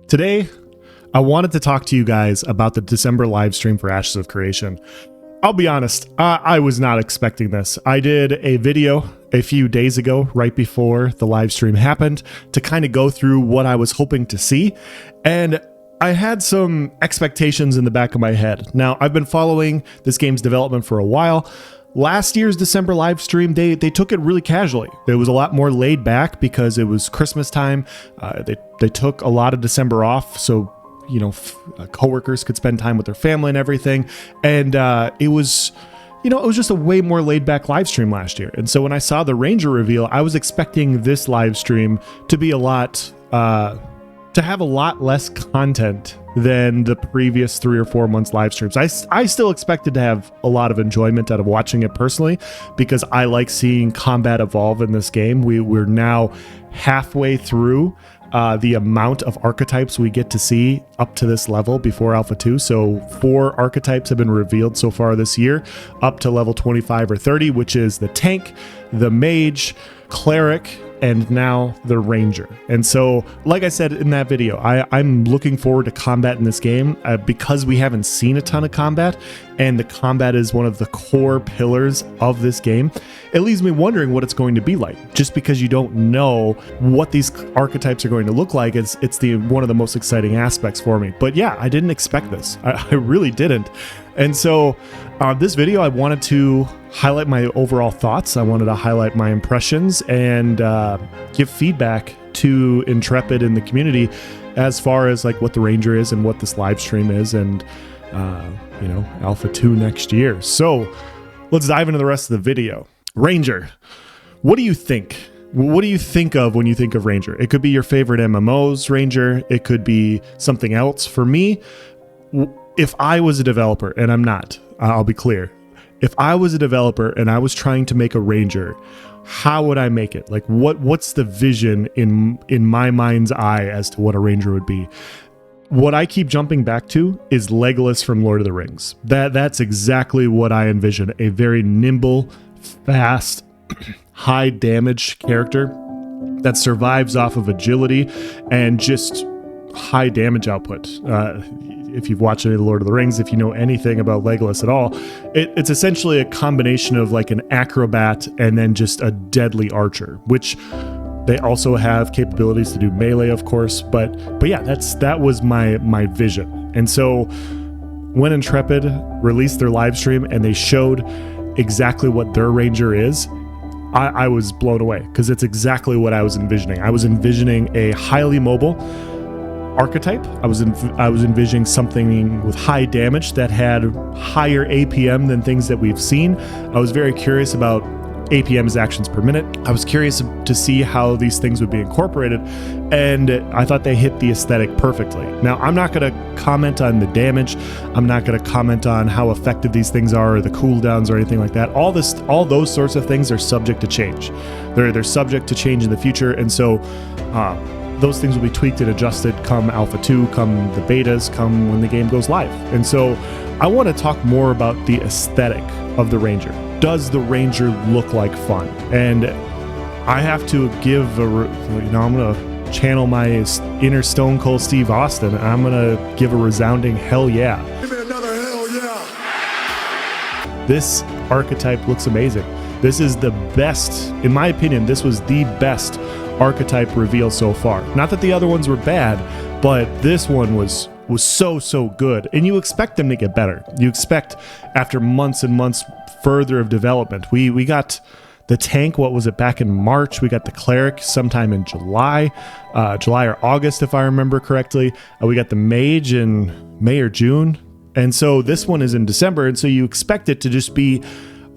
Today, I wanted to talk to you guys about the December live stream for Ashes of Creation. I'll be honest, I was not expecting this. I did a video a few days ago, right before the live stream happened, to kind of go through what I was hoping to see, and I had some expectations in the back of my head. Now, I've been following this game's development for a while. Last year's December live stream, they took it really casually. It was a lot more laid back because it was Christmas time. They took a lot of December off, so coworkers could spend time with their family and everything. And it was just a way more laid back live stream last year. And so when I saw the Ranger reveal, I was expecting this live stream to be to have a lot less content than the previous 3 or 4 months live streams. I still expected to have a lot of enjoyment out of watching it personally, because I like seeing combat evolve in this game. We're now halfway through the amount of archetypes we get to see up to this level before Alpha 2. So 4 archetypes have been revealed so far this year, up to level 25 or 30, which is the tank, the mage, cleric, and now the ranger. And so, like I said in that video, I'm looking forward to combat in this game because we haven't seen a ton of combat, and the combat is one of the core pillars of this game. It leaves me wondering what it's going to be like, just because you don't know what these archetypes are going to look like. It's one of the most exciting aspects for me. But yeah, I didn't expect this. I really didn't. And so this video, I wanted to highlight my overall thoughts. I wanted to highlight my impressions and give feedback to Intrepid in the community as far as like what the Ranger is and what this live stream is, and Alpha 2 next year. So let's dive into the rest of the video. Ranger, what do you think? What do you think of when you think of Ranger? It could be your favorite MMO's Ranger. It could be something else. For me, if I was a developer, and I'm not, I'll be clear. If I was a developer and I was trying to make a Ranger, how would I make it? Like, what's the vision in my mind's eye as to what a Ranger would be? What I keep jumping back to is Legolas from Lord of the Rings. That's exactly what I envision. A very nimble, fast, high damage character that survives off of agility and just high damage output. If you've watched any of the Lord of the Rings, if you know anything about Legolas at all, it's essentially a combination of like an acrobat and then just a deadly archer, which they also have capabilities to do melee, of course. But yeah, that was my vision. And so when Intrepid released their live stream and they showed exactly what their Ranger is, I was blown away, because it's exactly what I was envisioning. I was envisioning a highly mobile archetype. I was envisioning something with high damage that had higher APM than things that we've seen. I was very curious about APM's actions per minute. I was curious to see how these things would be incorporated, and I thought they hit the aesthetic perfectly. Now, I'm not going to comment on the damage. I'm not going to comment on how effective these things are, or the cooldowns, or anything like that. All those sorts of things are subject to change. They're subject to change in the future, and so those things will be tweaked and adjusted come Alpha 2, come the betas, come when the game goes live. And so I want to talk more about the aesthetic of the Ranger. Does the Ranger look like fun? And I have to give I'm going to channel my inner Stone Cold Steve Austin, and I'm going to give a resounding hell yeah. Give me another hell yeah. This archetype looks amazing. This is the best, in my opinion, this was the best archetype reveal so far. Not that the other ones were bad, but this one was so good. And you expect them to get better. You expect, after months and months further of development, we got the tank, what was it, back in March? We got the cleric sometime in July or August, if I remember correctly. We got the mage in May or June. And so this one is in December, and so you expect it to just be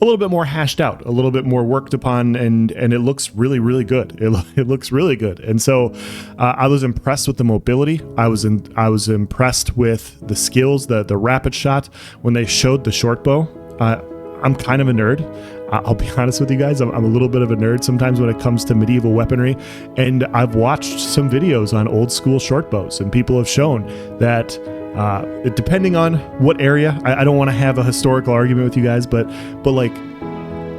a little bit more hashed out, a little bit more worked upon, and it looks really, really good. It looks really good. And so I was impressed with the mobility. I was impressed with the skills, the rapid shot. When they showed the short bow, I'm kind of a nerd. I'll be honest with you guys. I'm a little bit of a nerd sometimes when it comes to medieval weaponry, and I've watched some videos on old school short bows, and people have shown that depending on what area, I don't want to have a historical argument with you guys, but like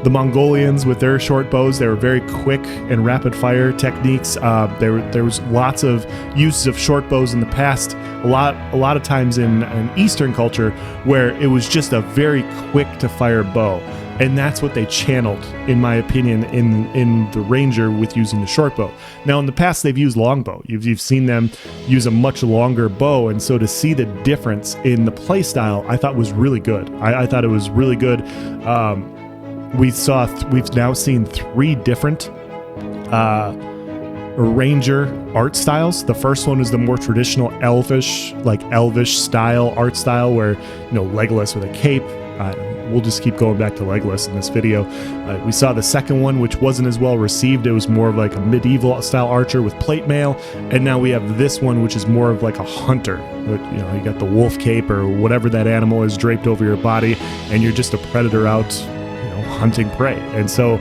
The Mongolians with their short bows, they were very quick and rapid fire techniques. There was lots of uses of short bows in the past. A lot of times in Eastern culture where it was just a very quick to fire bow. And that's what they channeled, in my opinion, in the Ranger with using the short bow. Now, in the past, they've used longbow. You've seen them use a much longer bow, and so to see the difference in the play style, I thought was really good. I thought it was really good. We've now seen 3 different Ranger art styles. The first one is the more traditional elvish style art style, where Legolas with a cape. We'll just keep going back to Legolas in this video. We saw the second one, which wasn't as well received. It was more of like a medieval style archer with plate mail, and now we have this one, which is more of like a hunter. You got the wolf cape or whatever that animal is draped over your body, and you're just a predator out, hunting prey. And so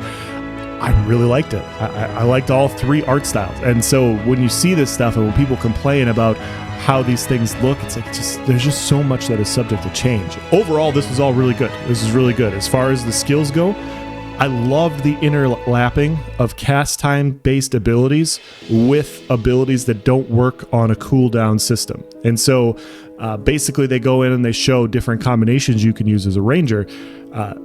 I really liked it. I liked all 3 art styles. And so when you see this stuff and when people complain about how these things look, it's like there's just so much that is subject to change. Overall, this was all really good. This is really good. As far as the skills go, I love the interlapping of cast time based abilities with abilities that don't work on a cooldown system. And so basically they go in and they show different combinations you can use as a ranger.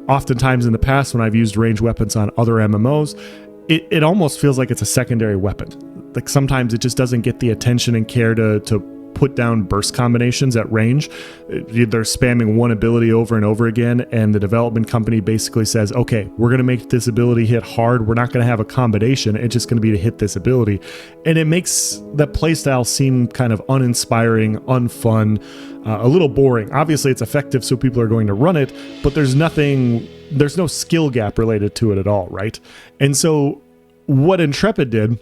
Oftentimes in the past when I've used ranged weapons on other MMOs, it almost feels like it's a secondary weapon. Like sometimes it just doesn't get the attention and care to put down burst combinations at range. They're spamming one ability over and over again, and the development company basically says, okay, we're going to make this ability hit hard. We're not going to have a combination. It's just going to be to hit this ability. And it makes that playstyle seem kind of uninspiring, unfun, a little boring. Obviously, it's effective, so people are going to run it, but there's no skill gap related to it at all, right? And so what Intrepid did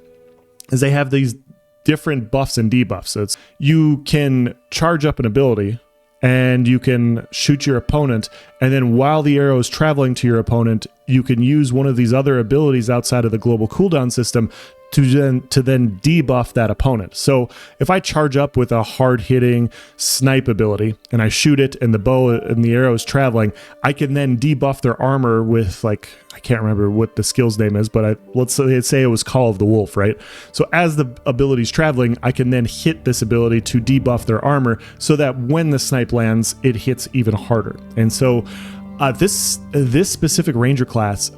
is they have these different buffs and debuffs. So you can charge up an ability and you can shoot your opponent, and then while the arrow is traveling to your opponent, you can use one of these other abilities outside of the global cooldown system to then debuff that opponent. So if I charge up with a hard-hitting snipe ability and I shoot it and the bow and the arrow is traveling, I can then debuff their armor with, like, I can't remember what the skill's name is, but let's say it was Call of the Wolf, right? So as the ability's traveling, I can then hit this ability to debuff their armor so that when the snipe lands, it hits even harder. And so this specific ranger class,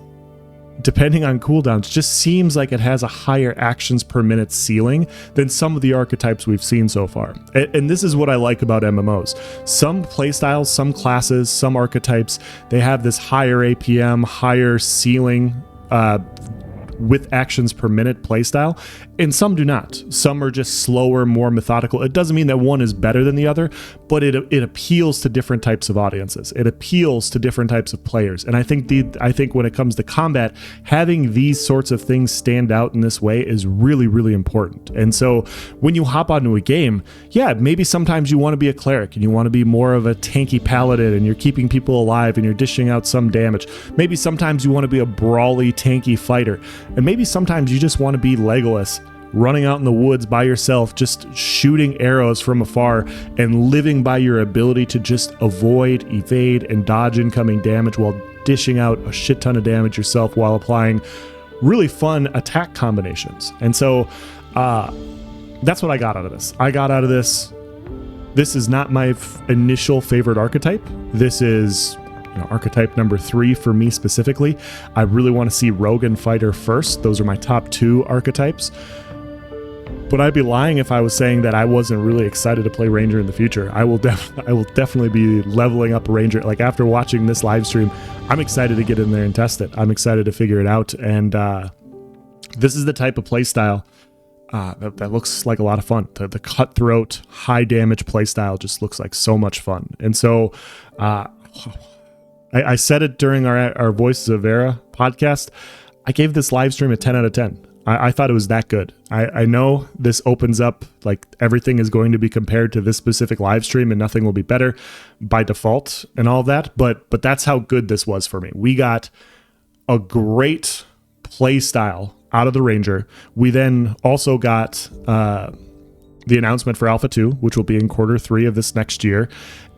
depending on cooldowns, just seems like it has a higher actions per minute ceiling than some of the archetypes we've seen so far. And this is what I like about MMOs. Some playstyles, some classes, some archetypes, they have this higher APM, higher ceiling with actions per minute playstyle, and some do not. Some are just slower, more methodical. It doesn't mean that one is better than the other, but it appeals to different types of audiences. It appeals to different types of players. And I think when it comes to combat, having these sorts of things stand out in this way is really, really important. And so when you hop onto a game, yeah, maybe sometimes you want to be a cleric and you want to be more of a tanky paladin and you're keeping people alive and you're dishing out some damage. Maybe sometimes you want to be a brawly, tanky fighter. And maybe sometimes you just want to be Legolas, running out in the woods by yourself, just shooting arrows from afar and living by your ability to just avoid, evade, and dodge incoming damage while dishing out a shit ton of damage yourself while applying really fun attack combinations. And so that's what I got out of this. This is not my initial favorite archetype. This is archetype number 3 for me specifically. I really want to see Rogue and Fighter first. Those are my top 2 archetypes. But I'd be lying if I was saying that I wasn't really excited to play Ranger in the future. I will definitely be leveling up Ranger. Like after watching this live stream, I'm excited to get in there and test it. I'm excited to figure it out. And this is the type of playstyle that looks like a lot of fun. The cutthroat, high damage playstyle just looks like so much fun. And so I said it during our Voices of Era podcast. I gave this live stream a 10 out of 10. I thought it was that good. I know this opens up, like everything is going to be compared to this specific live stream and nothing will be better by default and all that, but that's how good this was for me. We got a great play style out of the Ranger. We then also got the announcement for Alpha 2, which will be in Q3 of this next year.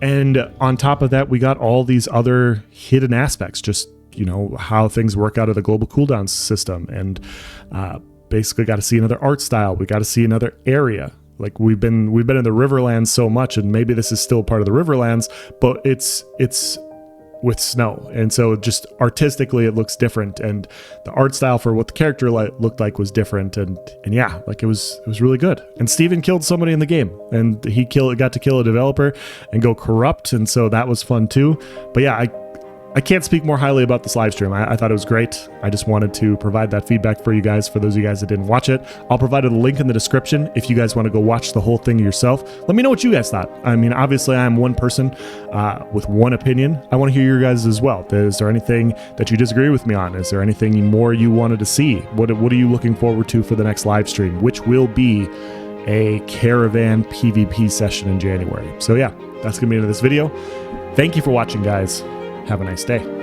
And on top of that, we got all these other hidden aspects, just you know, how things work out of the global cooldown system, and basically got to see another art style. We got to see another area. Like we've been in the Riverlands so much, and maybe this is still part of the Riverlands, but it's with snow, and so just artistically it looks different, and the art style for what the character looked like was different, and yeah, like it was really good. And Steven killed somebody in the game, and he got to kill a developer and go corrupt, and so that was fun too. But yeah, I can't speak more highly about this live stream. I thought it was great. I just wanted to provide that feedback for you guys, for those of you guys that didn't watch it. I'll provide a link in the description if you guys want to go watch the whole thing yourself. Let me know what you guys thought. I mean, obviously I am one person with one opinion. I want to hear your guys as well. Is there anything that you disagree with me on? Is there anything more you wanted to see? What are you looking forward to for the next live stream, which will be a caravan PvP session in January? So yeah, that's going to be the end of this video. Thank you for watching, guys. Have a nice day.